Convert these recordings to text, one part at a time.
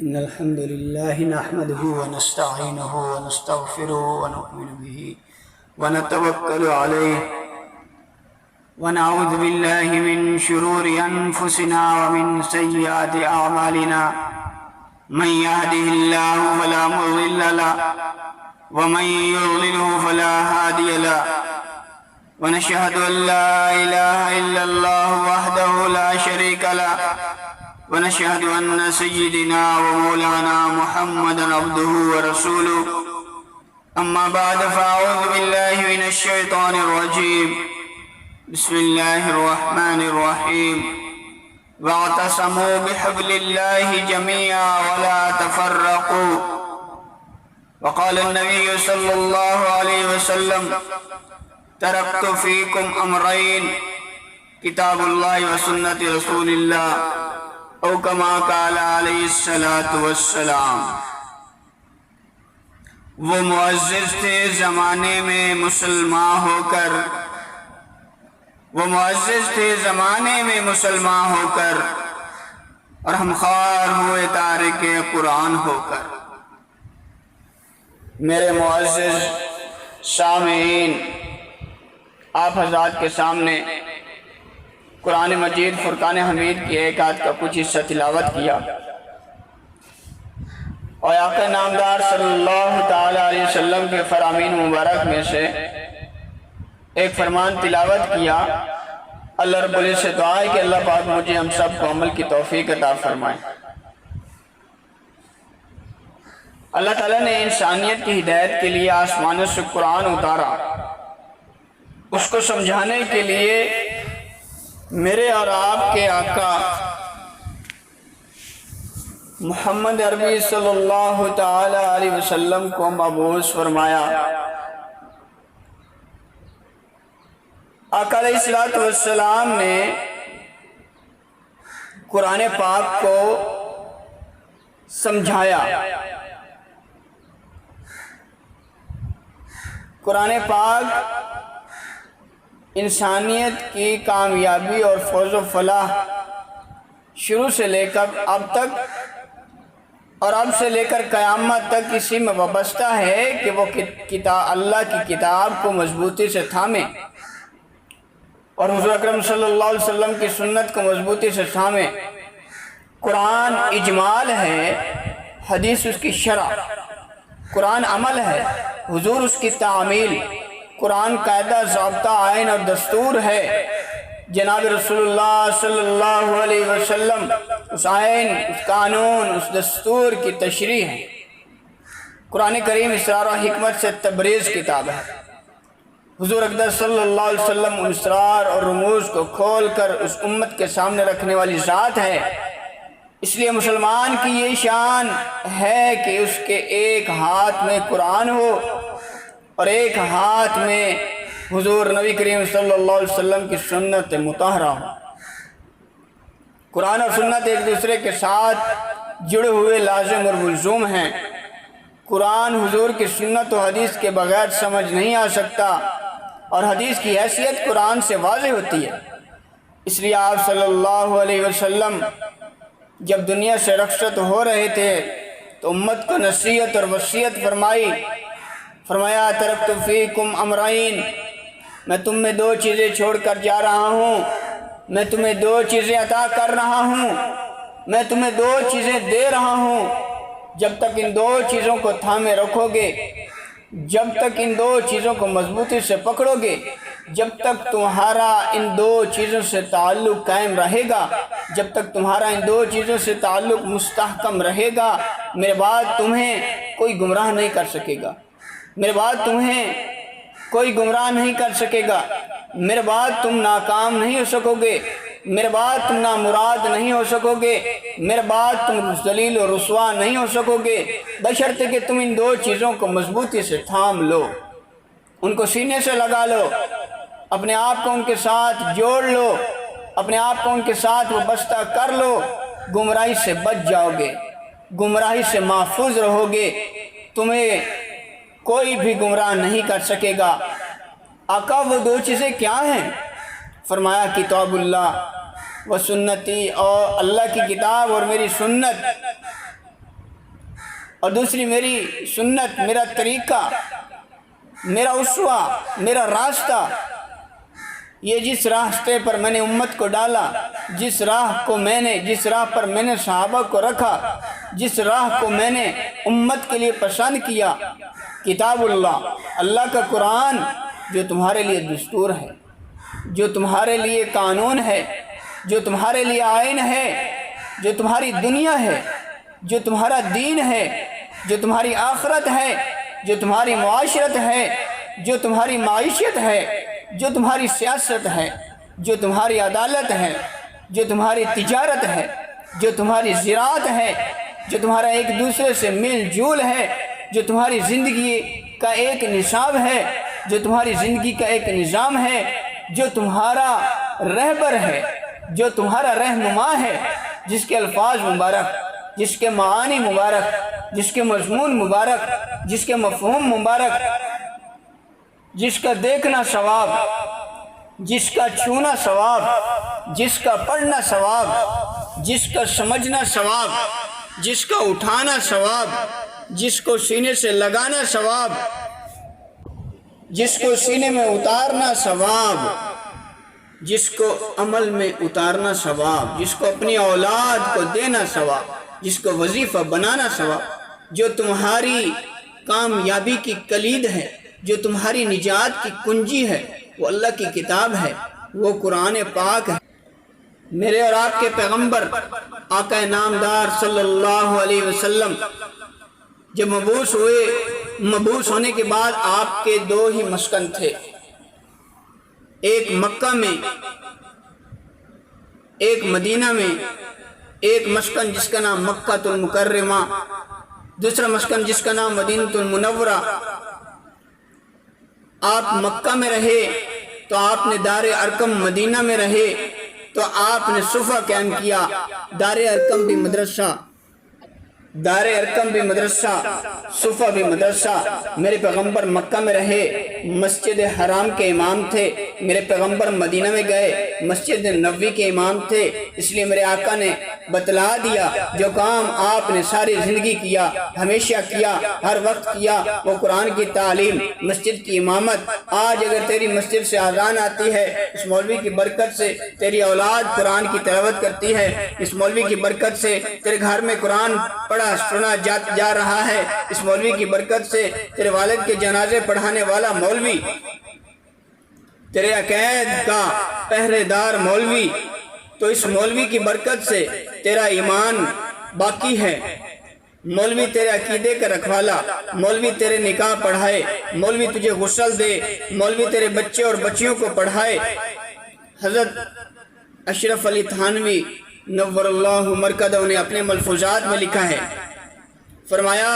إن الحمد لله نحمده ونستعينه ونستغفره ونؤمن به ونتوكل عليه ونعوذ بالله من شرور أنفسنا ومن سيئات أعمالنا من يهده الله فلا مضل له ومن يضلله فلا هادي له ونشهد أن لا إله إلا الله وحده لا شريك له ونشهد أن سيدنا ومولانا محمدا عبده ورسوله أما بعد فأعوذ بالله من الشيطان الرجيم بسم الله الرحمن الرحيم واعتصموا بحبل الله جميعا ولا تفرقوا وقال النبي صلى الله عليه وسلم تركت فيكم أمرين كتاب الله وسنة رسول الله او کما قال علیہ الصلاۃ والسلام۔ وہ معزز تھے زمانے میں مسلمان ہو کر، وہ معزز تھے زمانے میں مسلمان ہو کر، اور ہم خوار ہوئے تارک قرآن ہو کر۔ میرے معزز سامعین، آپ حضرات کے سامنے قرآن مجید فرقان حمید کی ایک آیت کا کچھ حصہ تلاوت کیا، اور آقا نامدار صلی اللہ تعالی علیہ وسلم کے فرامین مبارک میں سے ایک فرمان تلاوت کیا۔ اللہ رب العزت سے دعا ہے کہ اللہ پاک مجھے ہم سب کو عمل کی توفیق عطا فرمائے۔ اللہ تعالیٰ نے انسانیت کی ہدایت کے لیے آسمانوں سے قرآن اتارا، اس کو سمجھانے کے لیے میرے اور آپ کے آقا محمد عربی صلی اللہ تعالی علیہ وسلم کو مبعوث فرمایا۔ آقا علیہ السلام نے قرآن پاک کو سمجھایا۔ قرآن پاک انسانیت کی کامیابی اور فوز و فلاح شروع سے لے کر اب تک اور اب سے لے کر قیامت تک اسی میں وابستہ ہے کہ وہ اللہ کی کتاب کو مضبوطی سے تھامے اور حضور اکرم صلی اللہ علیہ وسلم کی سنت کو مضبوطی سے تھامے۔ قرآن اجمال ہے، حدیث اس کی شرح، قرآن عمل ہے، حضور اس کی تعمیل، قرآن قاعدہ، ضابطہ، آئین اور دستور ہے۔ جناب رسول اللہ صلی اللہ علیہ وسلم اس آئین، اس قانون، اس دستور کی تشریح ہے۔ قرآن کریم اسرار و حکمت سے تبریز کتاب ہے۔ حضور اقدس صلی اللہ علیہ وسلم ان اسرار اور رموز کو کھول کر اس امت کے سامنے رکھنے والی ذات ہے۔ اس لیے مسلمان کی یہ شان ہے کہ اس کے ایک ہاتھ میں قرآن ہو اور ایک ہاتھ میں حضور نبی کریم صلی اللہ علیہ وسلم کی سنت مطہرہ ہو۔ قرآن اور سنت ایک دوسرے کے ساتھ جڑے ہوئے لازم اور ملزوم ہیں۔ قرآن حضور کی سنت و حدیث کے بغیر سمجھ نہیں آ سکتا، اور حدیث کی حیثیت قرآن سے واضح ہوتی ہے۔ اس لیے آپ صلی اللہ علیہ وسلم جب دنیا سے رخصت ہو رہے تھے تو امت کو نصیحت اور وصیت فرمایا ترکت فیکم امرین، میں تم میں دو چیزیں چھوڑ کر جا رہا ہوں، میں تمہیں دو چیزیں عطا کر رہا ہوں، میں تمہیں دو چیزیں دے رہا ہوں۔ جب تک ان دو چیزوں کو تھامے رکھو گے، جب تک ان دو چیزوں کو مضبوطی سے پکڑو گے، جب تک تمہارا ان دو چیزوں سے تعلق قائم رہے گا، جب تک تمہارا ان دو چیزوں سے تعلق مستحکم رہے گا، میرے بعد تمہیں کوئی گمراہ نہیں کر سکے گا، میرے بعد تمہیں کوئی گمراہ نہیں کر سکے گا، میرے بعد تم ناکام نہیں ہو سکو گے، میرے بعد تم نامراد نہیں ہو سکو گے، میرے بعد تم ذلیل و رسوا نہیں ہو سکو گے، بشرطے کہ تم ان دو چیزوں کو مضبوطی سے تھام لو، ان کو سینے سے لگا لو، اپنے آپ کو ان کے ساتھ جوڑ لو، اپنے آپ کو ان کے ساتھ وابستہ کر لو، گمراہی سے بچ جاؤ گے، گمراہی سے محفوظ رہو گے، تمہیں کوئی بھی گمراہ نہیں کر سکے گا۔ آقا وہ دو چیزیں کیا ہیں؟ فرمایا کتاب اللہ و سنتی، اور اللہ کی کتاب اور میری سنت۔ اور دوسری میری سنت، میرا طریقہ، میرا اسوہ، میرا راستہ، یہ جس راستے پر میں نے امت کو ڈالا، جس راہ پر میں نے صحابہ کو رکھا، جس راہ کو میں نے امت کے لیے پسند کیا، کتاب اللہ کا قرآن، جو تمہارے لیے دستور ہے، جو تمہارے لیے قانون ہے، جو تمہارے لیے آئین ہے، جو تمہاری دنیا ہے، جو تمہارا دین ہے، جو تمہاری آخرت ہے، جو تمہاری معاشرت ہے، جو تمہاری معیشت ہے، جو تمہاری سیاست ہے، جو تمہاری عدالت ہے، جو تمہاری تجارت ہے، جو تمہاری زراعت ہے، جو تمہارا ایک دوسرے سے میل جول ہے، جو تمہاری زندگی کا ایک نصاب ہے، جو تمہاری زندگی کا ایک نظام ہے، جو تمہارا رہبر ہے، جو تمہارا رہنما ہے، جس کے الفاظ مبارک، جس کے معانی مبارک، جس کے مضمون مبارک، جس کے مفہوم مبارک، جس کا دیکھنا ثواب، جس کا چھونا ثواب، جس کا پڑھنا ثواب، جس کا سمجھنا ثواب، جس کا اٹھانا ثواب، جس کو سینے سے لگانا ثواب، جس کو سینے میں اتارنا ثواب، جس کو عمل میں اتارنا ثواب، جس کو اپنی اولاد کو دینا ثواب، جس کو وظیفہ بنانا ثواب، جو تمہاری کامیابی کی کلید ہے، جو تمہاری نجات کی کنجی ہے، وہ اللہ کی کتاب ہے، وہ قرآن پاک ہے۔ میرے اور آپ کے پیغمبر آقا نامدار صلی اللہ علیہ وسلم جب مبعوث ہونے کے بعد آپ کے دو ہی مسکن تھے، ایک مکہ میں، ایک مدینہ میں، ایک مسکن جس کا نام مکہ المکرمہ، دوسرا مسکن جس کا نام مدینہ المنورہ۔ آپ مکہ میں رہے تو آپ نے دار ارقم، مدینہ میں رہے تو آپ نے صفہ قائم کیا، دار ارقم بھی مدرسہ، دار ارقم بھی مدرسہ، صفہ بھی مدرسہ۔ میرے پیغمبر مکہ میں رہے، مسجد حرام کے امام تھے، میرے پیغمبر مدینہ میں گئے، مسجد نبوی کے امام تھے۔ اس لیے میرے آقا نے بتلا دیا، جو کام آپ نے ساری زندگی کیا، ہمیشہ کیا، ہر وقت کیا، وہ قرآن کی تعلیم، مسجد کی امامت۔ آج اگر تیری مسجد سے اذان آتی ہے، اس مولوی کی برکت سے تیری اولاد قرآن کی تلاوت کرتی ہے، اس مولوی کی برکت سے تیرے گھر میں قرآن پڑھا سنا جا رہا ہے، اس مولوی کی برکت سے تیرے والد کے جنازے پڑھانے والا مولوی، تیرے عقائد کا پہرے دار مولوی، تو اس مولوی کی برکت سے تیرا ایمان باقی ہے۔ مولوی تیرے عقیدے کا رکھوالا، مولوی تیرے نکاح پڑھائے، مولوی تجھے غسل دے، مولوی تیرے بچے اور بچیوں کو پڑھائے۔ حضرت اشرف علی تھانوی نور اللہ مرکزہ نے اپنے ملفوظات میں لکھا ہے، فرمایا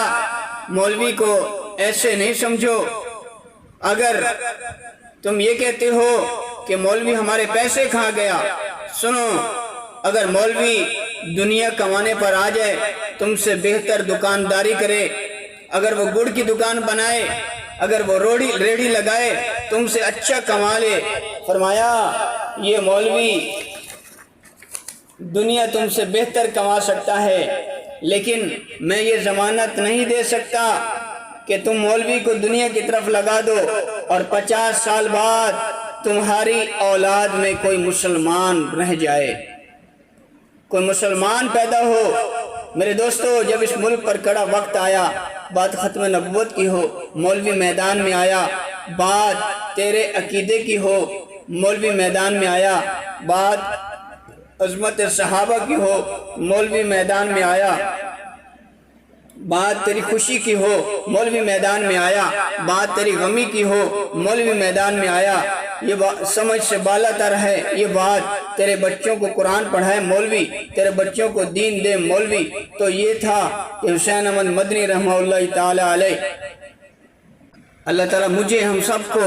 مولوی کو ایسے نہیں سمجھو، اگر تم یہ کہتے ہو کہ مولوی ہمارے پیسے کھا گیا، سنو، اگر مولوی دنیا کمانے پر آ جائے، تم سے بہتر دکانداری کرے، اگر وہ گڑ کی دکان بنائے، اگر وہ ریڑھی لگائے، تم سے اچھا کما لے، فرمایا یہ مولوی دنیا تم سے بہتر کما سکتا ہے، لیکن میں یہ ضمانت نہیں دے سکتا کہ تم مولوی کو دنیا کی طرف لگا دو اور 50 سال بعد تمہاری اولاد میں کوئی مسلمان رہ جائے، کوئی مسلمان پیدا ہو۔ میرے دوستو، جب اس ملک پر کڑا وقت آیا، بات ختم نبوت کی ہو، مولوی میدان میں آیا، بات تیرے عقیدے کی ہو، مولوی میدان میں آیا، بات عظمت صحابہ کی ہو، مولوی میدان میں آیا، بات تیری خوشی کی ہو، مولوی میدان میں آیا، بات تیری غمی کی ہو، مولوی میدان میں آیا، یہ سمجھ سے بالا تر ہے، یہ بات تیرے بچوں کو قرآن پڑھائے مولوی، تیرے بچوں کو دین دے مولوی۔ تو یہ تھا کہ حسین احمد مدنی رحمہ اللہ تعالی علیہ۔ اللہ تعالیٰ مجھے ہم سب کو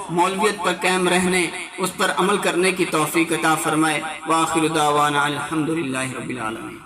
مولویت پر قائم رہنے، اس پر عمل کرنے کی توفیق عطا فرمائے۔ وآخر دعوانا الحمدللہ رب العالمین۔